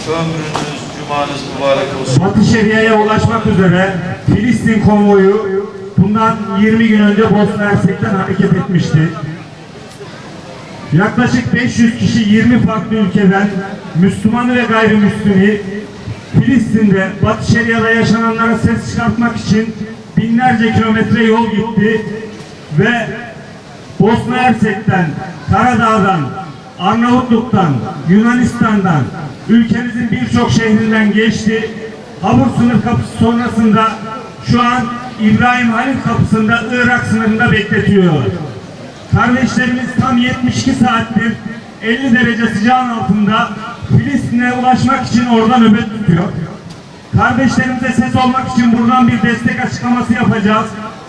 Ömrünüz, cumanız mübarek olsun. Batı Şeria'ya ulaşmak üzere Filistin konvoyu bundan 20 gün önce Bosna Hersek'ten hareket etmişti. Yaklaşık 500 kişi 20 farklı ülkeden Müslümanı ve gayrimüslimi Filistin'de Batı Şeria'da yaşananlara ses çıkartmak için binlerce kilometre yol gitti ve Bosna Hersek'ten, Karadağ'dan, Arnavutluk'tan, Yunanistan'dan, ülkemizin birçok şehrinden geçti. Habur sınır kapısı sonrasında şu an İbrahim Halil kapısında Irak sınırında bekletiyorlar. Kardeşlerimiz tam 72 saattir 50 derece sıcağın altında Filistin'e ulaşmak için orada nöbet tutuyor. Kardeşlerimize ses olmak için buradan bir destek açıklaması yapacağız.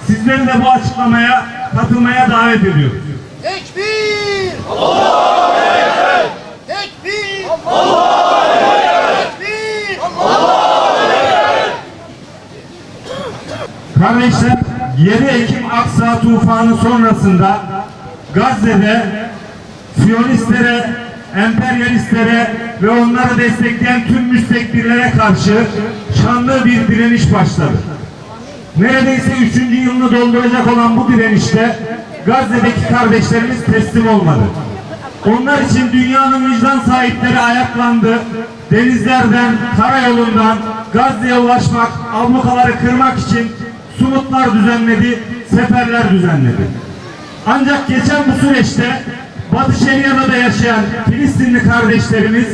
Sizleri de bu açıklamaya katılmaya davet ediyoruz. Tekbir! Allahu Ekber! Tekbir! Allahu Ekber! Tekbir! Allahu Ekber! Kardeşler, 7 Ekim Aksa tufanı sonrasında Gazze'de Siyonistlere, emperyalistlere ve onları destekleyen tüm müstekbirlere karşı şanlı bir direniş başladı. Neredeyse 3. yılını dolduracak olan bu direnişte Gazze'deki kardeşlerimiz teslim olmadı. Onlar için dünyanın vicdan sahipleri ayaklandı. Denizlerden, karayolundan Gazze'ye ulaşmak, ablukaları kırmak için sumutlar düzenledi, seferler düzenledi. Ancak geçen bu süreçte Batı Şeria'da da yaşayan Filistinli kardeşlerimiz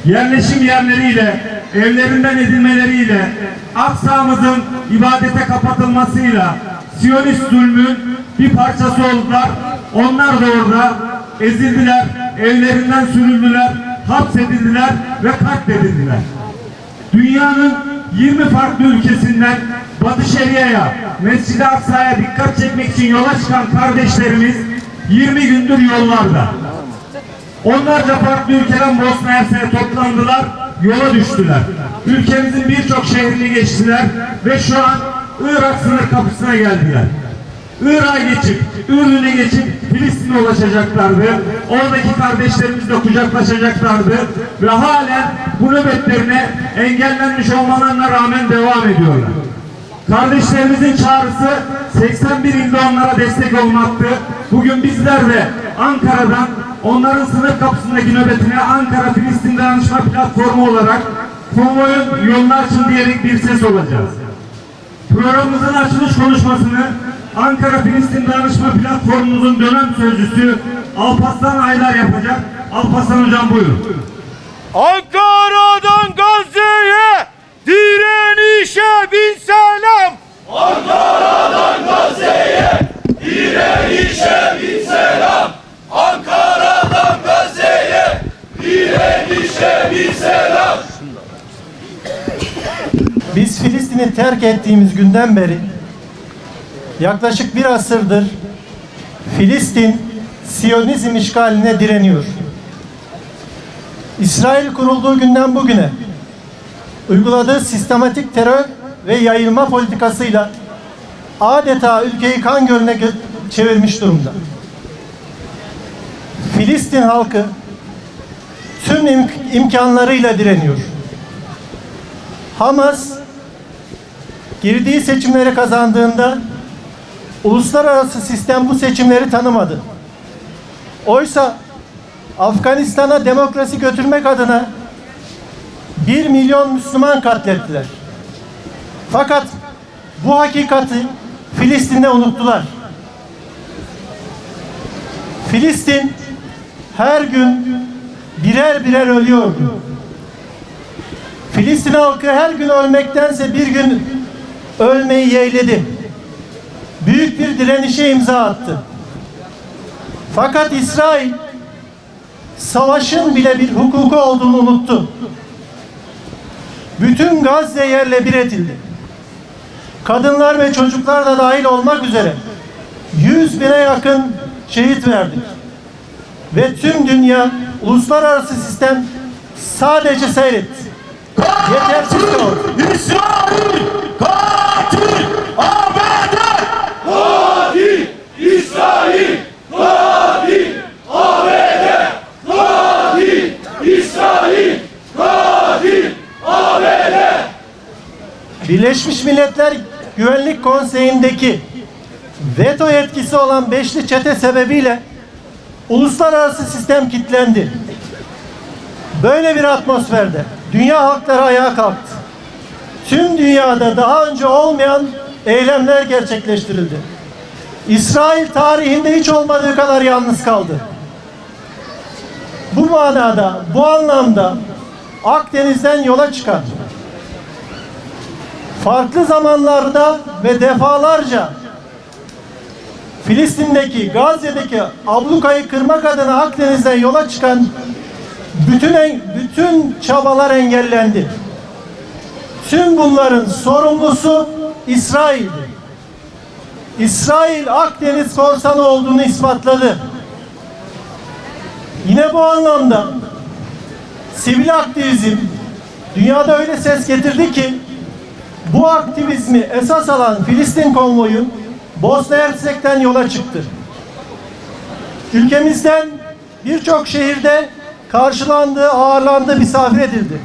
yerleşim yerleriyle, evlerinden edilmeleriyle, Aksa'mızın ibadete kapatılmasıyla Siyonist zulmün bir parçası oldular. Onlar da orada ezildiler, evlerinden sürüldüler, hapsedildiler ve katledildiler. Dünyanın 20 farklı ülkesinden Batı Şeria'ya, Mescid-i Aksa'ya dikkat çekmek için yola çıkan kardeşlerimiz 20 gündür yollarda. Onlarca farklı ülkeden Bosna Hersek'e toplandılar, yola düştüler. Ülkemizin birçok şehrini geçtiler ve şu an Irak sınır kapısına geldiler. Irak'a geçip, Ürdün'e geçip Filistin'e ulaşacaklardı. Oradaki kardeşlerimizle kucaklaşacaklardı ve halen bu nöbetlerine engellenmiş olmalarına rağmen devam ediyorlar. Kardeşlerimizin çağrısı 81 ilde onlara destek olmaktı. Bugün bizler de Ankara'dan onların sınır kapısındaki nöbetine Ankara Filistin Dayanışma Platformu olarak konvoyun yolunu açın diyerek bir ses olacağız. Programımızın açılış konuşmasını Ankara Filistin Dayanışma Platformumuzun dönem sözcüsü Alparslan Aylar yapacak. Alparslan hocam buyurun. Ankara'dan Gazze'ye direnişe bin selam. Ankara'dan Gazze'ye direnişe bin selam. Ankara'dan Gazze'ye direnişe bin selam. Biz Filistin'i terk ettiğimiz günden beri yaklaşık bir asırdır Filistin Siyonizm işgaline direniyor. İsrail kurulduğu günden bugüne uyguladığı sistematik terör ve yayılma politikasıyla adeta ülkeyi kan gölüne çevirmiş durumda. Filistin halkı tüm imkanlarıyla direniyor. Hamas girdiği seçimleri kazandığında uluslararası sistem bu seçimleri tanımadı. Oysa Afganistan'a demokrasi götürmek adına 1 milyon Müslüman katlettiler. Fakat bu hakikati Filistin'de unuttular. Filistin her gün birer birer ölüyordu. Filistin halkı her gün ölmektense bir gün ölmeyi yeğledi. Büyük bir direnişe imza attı. Fakat İsrail savaşın bile bir hukuku olduğunu unuttu. Bütün Gazze yerle bir edildi. Kadınlar ve çocuklar da dahil olmak üzere 100.000'e yakın şehit verdik. Ve tüm dünya, uluslararası sistem sadece seyretti. Yetersiz kaldı. İsrail! Katil! ABD! Katil! İsrail! Katil! ABD! Katil! İsrail! Katil! Birleşmiş Milletler Güvenlik Konseyi'ndeki veto yetkisi olan beşli çete sebebiyle uluslararası sistem kilitlendi. Böyle bir atmosferde dünya halkları ayağa kalktı. Tüm dünyada daha önce olmayan eylemler gerçekleştirildi. İsrail tarihinde hiç olmadığı kadar yalnız kaldı. Bu manada, bu anlamda Akdeniz'den yola çıkan, farklı zamanlarda ve defalarca Filistin'deki, Gazze'deki ablukayı kırmak adına Akdeniz'den yola çıkan bütün çabalar engellendi. Tüm bunların sorumlusu İsrail'di. İsrail Akdeniz korsanı olduğunu ispatladı. Yine bu anlamda sivil aktivizm dünyada öyle ses getirdi ki bu aktivizmi esas alan Filistin konvoyu Bosna Hersek'ten yola çıktı. Ülkemizden birçok şehirde karşılandı, ağırlandı, misafir edildi.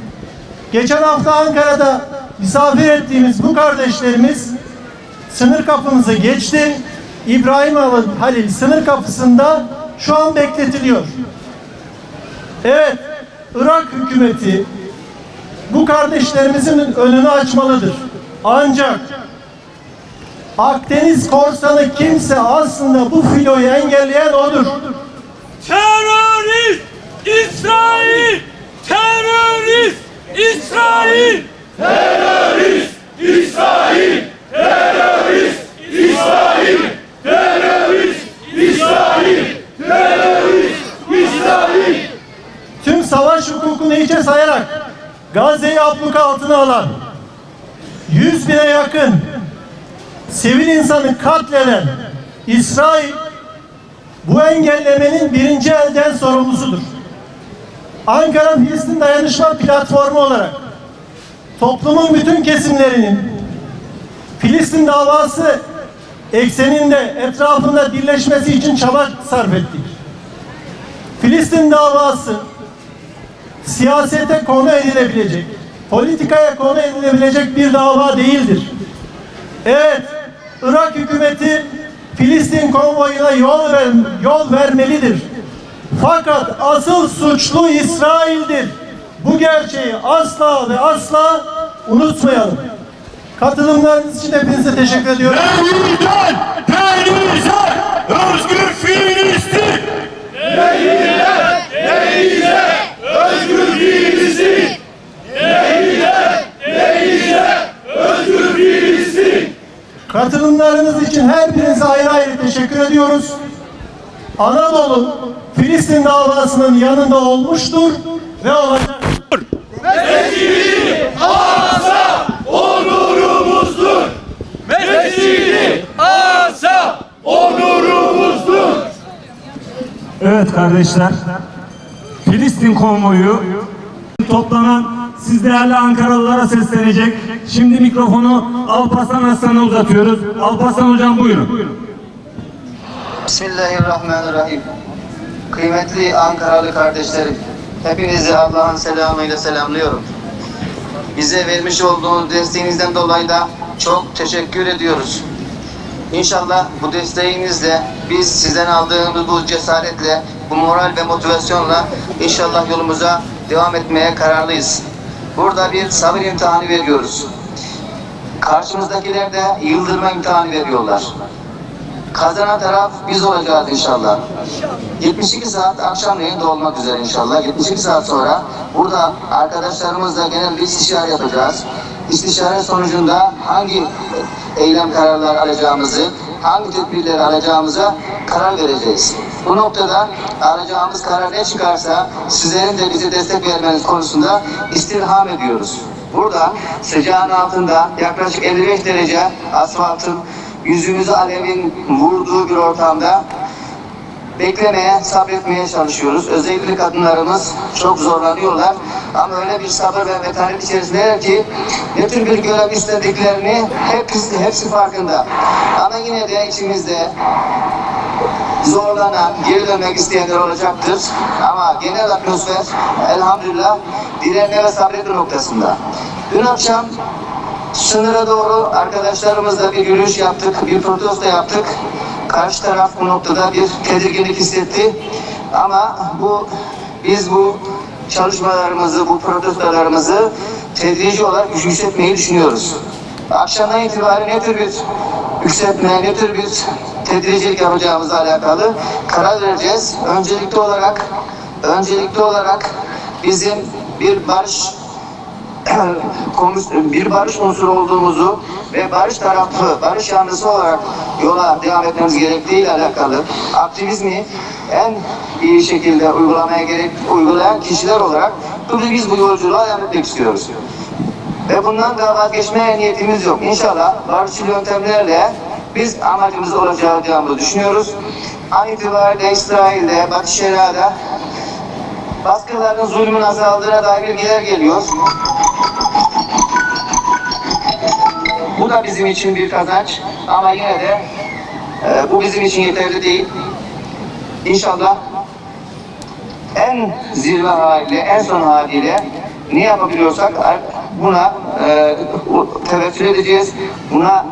Geçen hafta Ankara'da misafir ettiğimiz bu kardeşlerimiz sınır kapımızı geçti. İbrahim Halil sınır kapısında şu an bekletiliyor. Evet, Irak hükümeti bu kardeşlerimizin önünü açmalıdır. Ancak Akdeniz korsanı kimse, aslında bu filoyu engelleyen odur. Terörist İsrail! Terörist İsrail! Terörist İsrail! Terörist İsrail! Terörist İsrail! Terörist İsrail! Tüm savaş hukukunu hiçe sayarak Gazze'yi abluka altına alan, 100.000'e yakın sivil insanı katleden İsrail bu engellemenin birinci elden sorumlusudur. Ankara Filistin Dayanışma Platformu olarak toplumun bütün kesimlerinin Filistin davası ekseninde, etrafında birleşmesi için çaba sarf ettik. Filistin davası siyasete konu edilebilecek, politikaya konu edilebilecek bir dava değildir. Evet, Irak hükümeti Filistin konvoyuna yol vermelidir. Fakat asıl suçlu İsrail'dir. Bu gerçeği asla ve asla unutmayalım. Katılımlarınız için hepinize teşekkür ediyorum. Denizden özgür Filistin! Denizden özgür Filistin! Denizden özgür Filistin! Katılımlarınız için her birinize ayrı ayrı teşekkür ediyoruz. Anadolu Filistin davasının yanında olmuştur ve olacaktır. Mescid-i Aksa onurumuzdur. Mescid-i Aksa onurumuzdur. Evet kardeşler, Filistin konvoyu toplanan siz değerli Ankaralılara seslenecek. Şimdi mikrofonu Alparslan Aslan'a uzatıyoruz. Alparslan hocam buyurun. Bismillahirrahmanirrahim. Kıymetli Ankaralı kardeşlerim, hepinizi Allah'ın selamıyla selamlıyorum. Bize vermiş olduğunuz desteğinizden dolayı da çok teşekkür ediyoruz. İnşallah bu desteğinizle biz sizden aldığımız bu cesaretle, bu moral ve motivasyonla inşallah yolumuza devam etmeye kararlıyız. Burada bir sabır imtihanı veriyoruz. Karşımızdakiler de yıldırma imtihanı veriyorlar. Kazanan taraf biz olacağız inşallah. 72 saat akşamleyin de olmak üzere inşallah. 72 saat sonra burada arkadaşlarımızla genel bir istişare yapacağız. İstişare sonucunda hangi eylem kararları alacağımızı, hangi tedbirleri alacağımıza karar vereceğiz. Bu noktada alacağımız karar ne çıkarsa sizlerin de bize destek vermeniz konusunda istirham ediyoruz. Burada sıcağın altında yaklaşık 55 derece asfaltın yüzümüzü alevin vurduğu bir ortamda beklemeye, sabretmeye çalışıyoruz. Özellikle kadınlarımız çok zorlanıyorlar. Ama öyle bir sabır ve metanet içerisindeler ki ne tür bir görev istediklerini hepsi farkında. Ama yine de içimizde zorlanan, geri dönmek isteyenler olacaktır. Ama genel atmosfer elhamdülillah direnme ve sabretme noktasında. Dün akşam Sınıra doğru arkadaşlarımızla bir yürüyüş yaptık, bir protesto yaptık. Karşı taraf bu noktada bir tedirginlik hissetti. Ama biz bu çalışmalarımızı, bu protestolarımızı tedrici olarak yükseltmeyi düşünüyoruz. Akşamdan itibaren ne tür bir yükseltme, ne tür bir tedricilik yapacağımızla alakalı karar vereceğiz. Öncelikli olarak bizim bir barış unsuru olduğumuzu ve barış tarafı, barış yanlısı olarak yola devam etmemiz gerektiği ile alakalı aktivizmi en iyi şekilde uygulayan kişiler olarak biz bu yolculuğa devam etmek istiyoruz. Ve bundan da vazgeçmeye niyetimiz yok. İnşallah barışçıl yöntemlerle biz amacımıza ulaşacağımızı düşünüyoruz. An itibariyle İsrail'de, Batı Şeria'da baskıların zulmün azaldığına dair bilgiler geliyor. Bu da bizim için bir kazanç ama yine de bu bizim için yeterli değil. İnşallah en zirve haliyle, en son haliyle ne yapabiliyorsak buna teveccüh edeceğiz, buna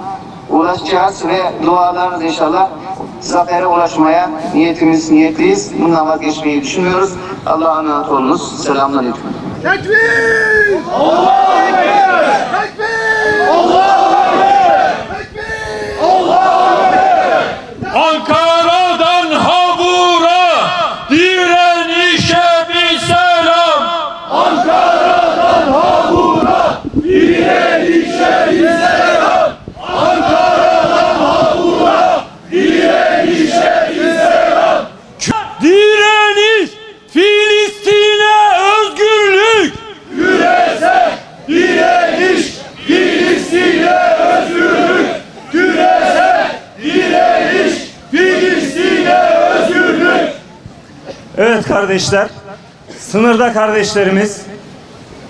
ulaşacağız ve dualarımız inşallah zafere ulaşmaya niyetliyiz. Bundan vazgeçmeyi düşünmüyoruz. Allah'a emanet olunuz. Selamünaleyküm. Tekbir! Allahu Ekber! Tekbir! Allahu Ekber! Tekbir! Allahu Ekber! Ankara'dan Habur'a direnişe bir selam. Ankara'dan Habur'a direnişe bir selam. Ankara'dan Habur'a direnişe bir selam. Direniş Filistin'e özgürlük. Küresel direniş Filistin'e özgürlük. Küresel direniş Filistin'e özgürlük. Evet kardeşler, sınırda kardeşlerimiz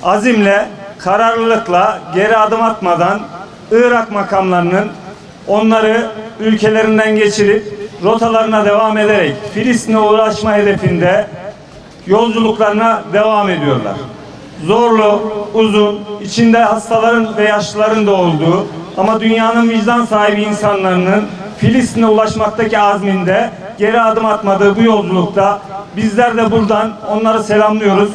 azimle, kararlılıkla geri adım atmadan Irak makamlarının onları ülkelerinden geçirip rotalarına devam ederek Filistin'e ulaşma hedefinde yolculuklarına devam ediyorlar. Zorlu, uzun, içinde hastaların ve yaşlıların da olduğu ama dünyanın vicdan sahibi insanların Filistin'e ulaşmaktaki azminde geri adım atmadığı bu yolculukta bizler de buradan onları selamlıyoruz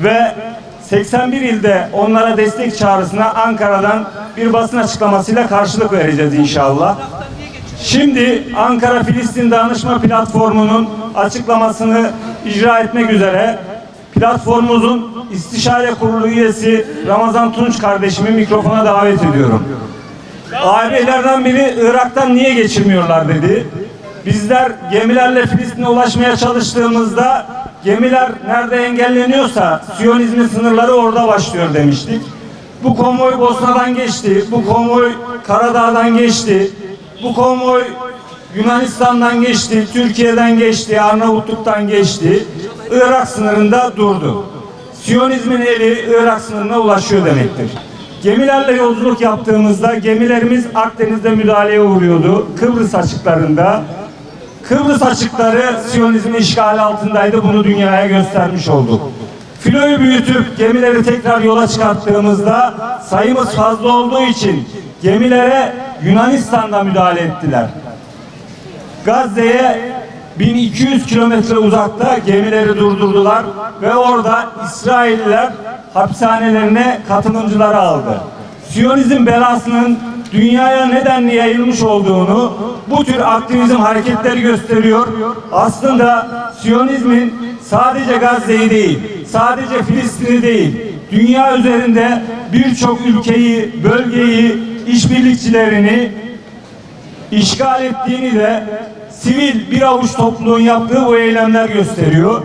ve 81 ilde onlara destek çağrısına Ankara'dan bir basın açıklamasıyla karşılık vereceğiz inşallah. Şimdi Ankara Filistin Dayanışma Platformu'nun açıklamasını icra etmek üzere platformumuzun istişare kurulu üyesi Ramazan Tunç kardeşimi mikrofona davet ediyorum. Ailelerden biri Irak'tan niye geçirmiyorlar dedi. Bizler gemilerle Filistin'e ulaşmaya çalıştığımızda gemiler nerede engelleniyorsa Siyonizmin sınırları orada başlıyor demiştik. Bu konvoy Bosna'dan geçti, bu konvoy Karadağ'dan geçti, bu konvoy Yunanistan'dan geçti, Türkiye'den geçti, Arnavutluk'tan geçti. Irak sınırında durdu. Siyonizmin eli Irak sınırına ulaşıyor demektir. Gemilerle yolculuk yaptığımızda gemilerimiz Akdeniz'de müdahaleye uğruyordu. Kıbrıs açıklarında. Kıbrıs açıkları Siyonizmin işgali altındaydı. Bunu dünyaya göstermiş olduk. Filoyu büyütüp gemileri tekrar yola çıkarttığımızda sayımız fazla olduğu için gemilere Yunanistan'da müdahale ettiler. Gazze'ye 1200 kilometre uzakta gemileri durdurdular ve orada İsrailliler hapishanelerine katılımcıları aldı. Siyonizm belasının dünyaya nedenli yayılmış olduğunu bu tür aktivizm hareketleri gösteriyor. Aslında Siyonizmin sadece Gazze'yi değil, sadece Filistin'i değil, dünya üzerinde birçok ülkeyi, bölgeyi, işbirlikçilerini işgal ettiğini de sivil bir avuç topluluğun yaptığı bu eylemler gösteriyor.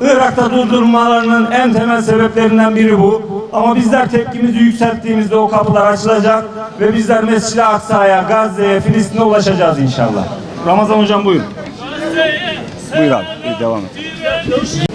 Irak'ta durdurmalarının en temel sebeplerinden biri bu. Ama bizler tepkimizi yükselttiğimizde o kapılar açılacak ve bizler Mescid-i Aksa'ya, Gazze'ye, Filistin'e ulaşacağız inşallah. Ramazan hocam buyurun. Buyur abi, devam et.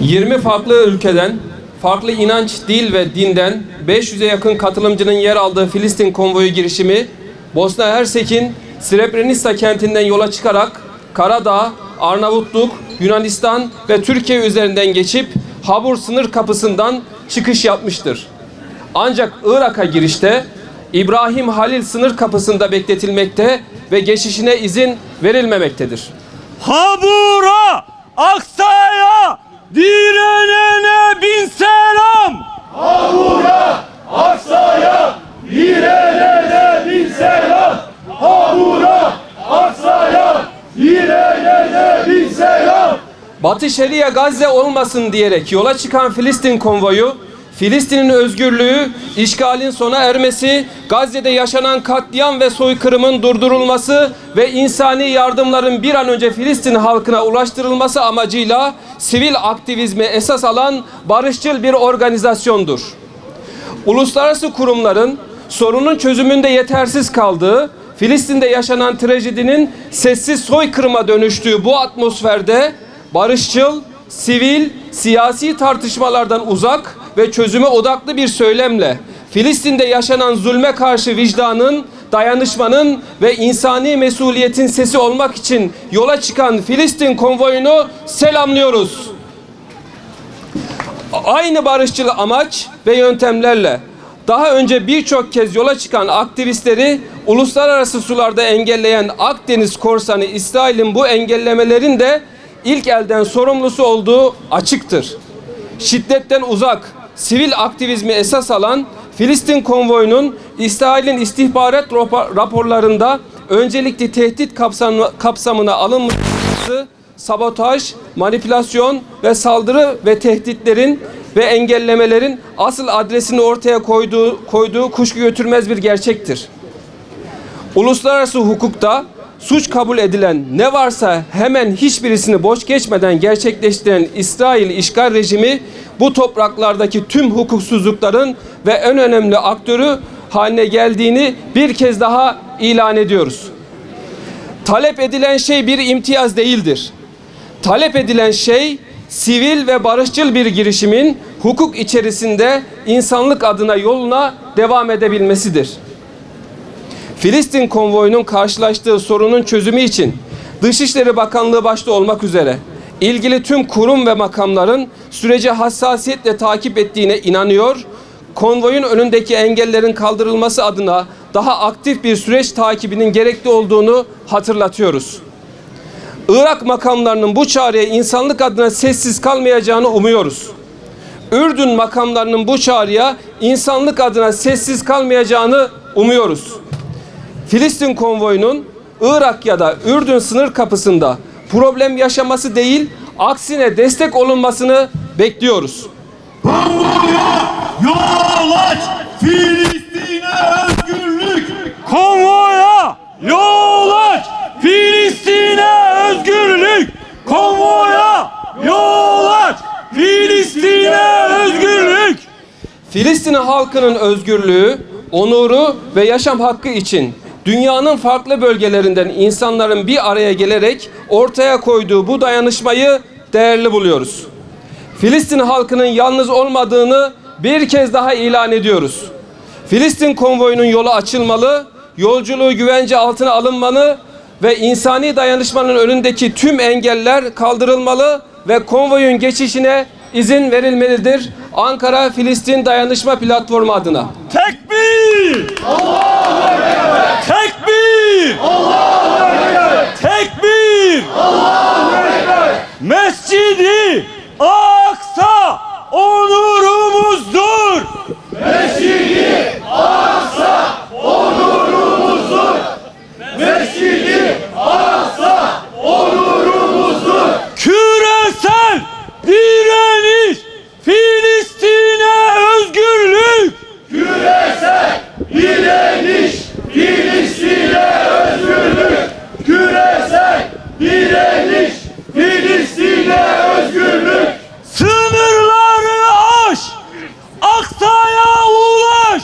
20 farklı ülkeden, farklı inanç, dil ve dinden 500'e yakın katılımcının yer aldığı Filistin konvoyu girişimi, Bosna Hersek'in Srebrenica kentinden yola çıkarak Karadağ, Arnavutluk, Yunanistan ve Türkiye üzerinden geçip Habur sınır kapısından çıkış yapmıştır. Ancak Irak'a girişte İbrahim Halil sınır kapısında bekletilmekte ve geçişine izin verilmemektedir. Habura, Aksa'ya, direnene bin selam. Habura, Aksa'ya, direnene bin selam. Habura, Aksa'ya, direnene bin selam. Batı Şeria Gazze olmasın diyerek yola çıkan Filistin konvoyu, Filistin'in özgürlüğü, işgalin sona ermesi, Gazze'de yaşanan katliam ve soykırımın durdurulması ve insani yardımların bir an önce Filistin halkına ulaştırılması amacıyla sivil aktivizmi esas alan barışçıl bir organizasyondur. Uluslararası kurumların sorunun çözümünde yetersiz kaldığı, Filistin'de yaşanan trajedinin sessiz soykırıma dönüştüğü bu atmosferde barışçıl, sivil, siyasi tartışmalardan uzak ve çözüme odaklı bir söylemle Filistin'de yaşanan zulme karşı vicdanın, dayanışmanın ve insani mesuliyetin sesi olmak için yola çıkan Filistin konvoyunu selamlıyoruz. Aynı barışçıl amaç ve yöntemlerle daha önce birçok kez yola çıkan aktivistleri uluslararası sularda engelleyen Akdeniz korsanı İsrail'in bu engellemelerin de ilk elden sorumlusu olduğu açıktır. Şiddetten uzak, sivil aktivizmi esas alan Filistin konvoyunun İsrail'in istihbarat raporlarında öncelikli tehdit kapsamına alınması, sabotaj, manipülasyon ve saldırı ve tehditlerin ve engellemelerin asıl adresini ortaya koyduğu kuşku götürmez bir gerçektir. Uluslararası hukukta suç kabul edilen ne varsa hemen hiçbirisini boş geçmeden gerçekleştiren İsrail işgal rejimi bu topraklardaki tüm hukuksuzlukların ve en önemli aktörü haline geldiğini bir kez daha ilan ediyoruz. Talep edilen şey bir imtiyaz değildir. Talep edilen şey sivil ve barışçıl bir girişimin hukuk içerisinde insanlık adına yoluna devam edebilmesidir. Filistin konvoyunun karşılaştığı sorunun çözümü için Dışişleri Bakanlığı başta olmak üzere ilgili tüm kurum ve makamların süreci hassasiyetle takip ettiğine inanıyor, konvoyun önündeki engellerin kaldırılması adına daha aktif bir süreç takibinin gerekli olduğunu hatırlatıyoruz. Irak makamlarının bu çağrıya insanlık adına sessiz kalmayacağını umuyoruz. Ürdün makamlarının bu çağrıya insanlık adına sessiz kalmayacağını umuyoruz. Filistin konvoyunun Irak ya da Ürdün sınır kapısında problem yaşaması değil, aksine destek olunmasını bekliyoruz. Konvoya yol aç, Filistin'e özgürlük. Konvoya yol aç, Filistin'e özgürlük. Konvoya yol aç, Filistin'e özgürlük. Filistin halkının özgürlüğü, onuru ve yaşam hakkı için dünyanın farklı bölgelerinden insanların bir araya gelerek ortaya koyduğu bu dayanışmayı değerli buluyoruz. Filistin halkının yalnız olmadığını bir kez daha ilan ediyoruz. Filistin konvoyunun yolu açılmalı, yolculuğu güvence altına alınmalı ve insani dayanışmanın önündeki tüm engeller kaldırılmalı ve konvoyun geçişine izin verilmelidir. Ankara Filistin Dayanışma Platformu adına. Tekbir! Allahu Ekber! Tekbir! Allahu Ekber! Tekbir! Allahu Ekber! Mescid-i Aksa onurumuzdur! Mescid-i Aksa onurumuzdur! Mescid-i Aksa onurumuzdur! Küresel direniş! Filistin'e özgürlük! Küresel direniş! Filistin'e özgürlük! Küresel direniş! Filistin'e özgürlük! Sınırları aş! Aksa'ya ulaş!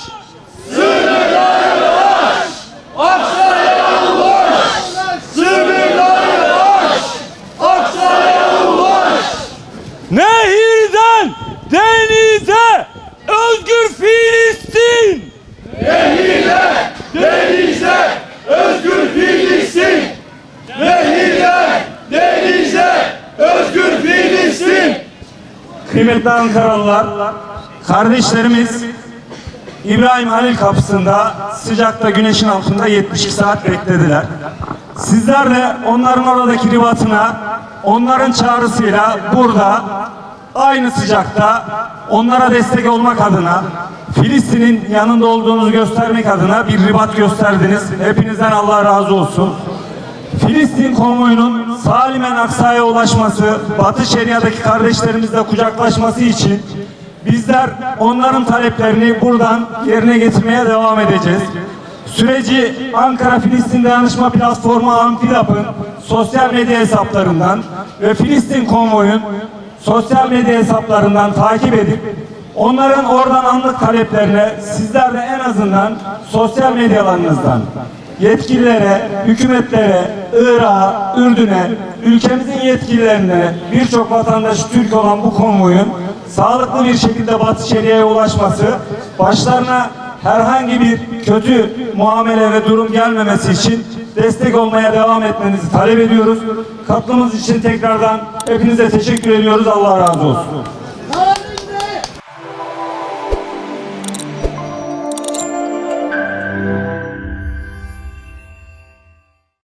Sınırları aş! Aksa'ya ulaş! Sınırları aş! Aksa'ya ulaş! Nehirden denize özgür Filistin! Nehirden denize özgür Filistin! Nehirden denize özgür Filistin! Kıymetli Ankaralılar, kardeşlerimiz İbrahim Halil kapısında sıcakta güneşin altında 72 saat beklediler. Sizler de onların oradaki ribatına, onların çağrısıyla burada aynı sıcakta onlara destek olmak adına, Filistin'in yanında olduğunuzu göstermek adına bir ribat gösterdiniz. Hepinizden Allah razı olsun. Filistin konvoyunun salimen Aksa'ya ulaşması, Batı Şeria'daki kardeşlerimizle kucaklaşması için bizler onların taleplerini buradan yerine getirmeye devam edeceğiz. Süreci Ankara Filistin Dayanışma Platformu Ampilap'ın sosyal medya hesaplarından ve Filistin konvoyun sosyal medya hesaplarından takip edip onların oradan anlık taleplerine sizler de en azından sosyal medyalarınızdan yetkililere, hükümetlere, Irak'a, Ürdün'e, ülkemizin yetkililerine, birçok vatandaşı Türk olan bu konvoyun sağlıklı bir şekilde Batı Şeria'ya ulaşması, başlarına herhangi bir kötü muamele ve durum gelmemesi için destek olmaya devam etmenizi talep ediyoruz. Katkınız için tekrardan hepinize teşekkür ediyoruz. Allah razı olsun.